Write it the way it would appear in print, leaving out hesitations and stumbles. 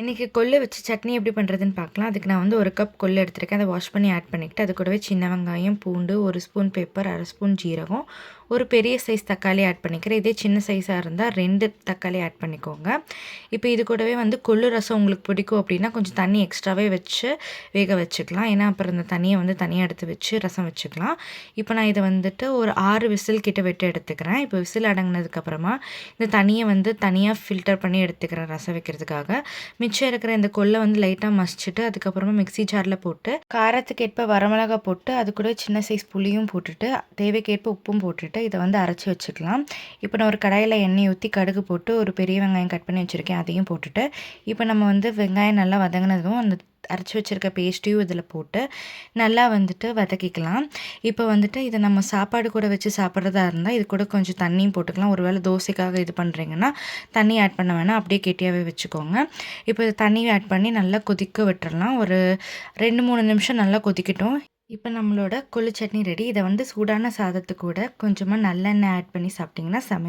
இன்றைக்கி கொள்ளு வச்சு சட்னி எப்படி பண்ணுறதுன்னு பார்க்கலாம். அதுக்கு நான் வந்து 1 கப் கொள்ளு எடுத்திருக்கேன். அதை வாஷ் பண்ணி ஆட் பண்ணிக்கிட்டு, அது கூடவே சின்ன வெங்காயம், பூண்டு, 1 ஸ்பூன் பெப்பர், 1/2 ஸ்பூன் ஜீரகம், ஒரு பெரிய சைஸ் தக்காளி ஆட் பண்ணிக்கிறேன். இதே சின்ன சைஸாக இருந்தால் 2 தக்காளி ஆட் பண்ணிக்கோங்க. இப்போ இது கூடவே வந்து கொள்ளு ரசம் உங்களுக்கு பிடிக்கும் அப்படின்னா கொஞ்சம் தண்ணி எக்ஸ்ட்ராவே வச்சு வேக வச்சுக்கலாம். ஏன்னா அப்புறம் இந்த தண்ணியை வந்து தனியாக எடுத்து வச்சு ரசம் வச்சுக்கலாம். இப்போ நான் இதை வந்துட்டு ஒரு 6 விசில் கிட்ட விட்டு எடுத்துக்கிறேன். இப்போ விசில் அடங்கினதுக்கப்புறமா இந்த தண்ணியை வந்து தனியாக ஃபில்டர் பண்ணி எடுத்துக்கிறேன் ரசம் வைக்கிறதுக்காக. மிச்சம் இருக்கிற இந்த கொள்ளை வந்து லைட்டாக மசிச்சுட்டு அதுக்கப்புறமா மிக்ஸி ஜாரில் போட்டு காரத்துக்கு ஏற்ப வரமிளகா போட்டு அது கூட சின்ன சைஸ் புளியும் போட்டுட்டு தேவைக்கேற்ப உப்பும் போட்டுட்டு இதை வந்து அரைச்சி வச்சுக்கலாம். இப்போ நான் ஒரு கடாயில் எண்ணெய் ஊற்றி கடுகு போட்டு ஒரு பெரிய வெங்காயம் கட் பண்ணி வச்சுருக்கேன், அதையும் போட்டுட்டு இப்போ நம்ம வந்து வெங்காயம் நல்லா வதங்கினதும் அந்த அரைச்சி வச்சுருக்க பேஸ்ட்டையும் இதில் போட்டு நல்லா வந்துட்டு வதக்கிக்கலாம். இப்போ வந்துட்டு இதை நம்ம சாப்பாடு கூட வச்சு சாப்பிட்றதா இருந்தால் இது கூட கொஞ்சம் தண்ணியும் போட்டுக்கலாம். ஒருவேளை தோசைக்காக இது பண்ணுறீங்கன்னா தண்ணி ஆட் பண்ண வேணாம், அப்படியே கெட்டியாகவே வச்சுக்கோங்க. இப்போ இது தண்ணியும் ஆட் பண்ணி நல்லா கொதிக்க விட்டுறலாம். ஒரு 2-3 நிமிஷம் நல்லா கொதிக்கட்டும். இப்போ நம்மளோட கொள்ளு சட்னி ரெடி. இதை வந்து சூடான சாதத்து கூட கொஞ்சமாக நல்லெண்ணெய் ஆட் பண்ணி சாப்பிட்டிங்கன்னா செமையாக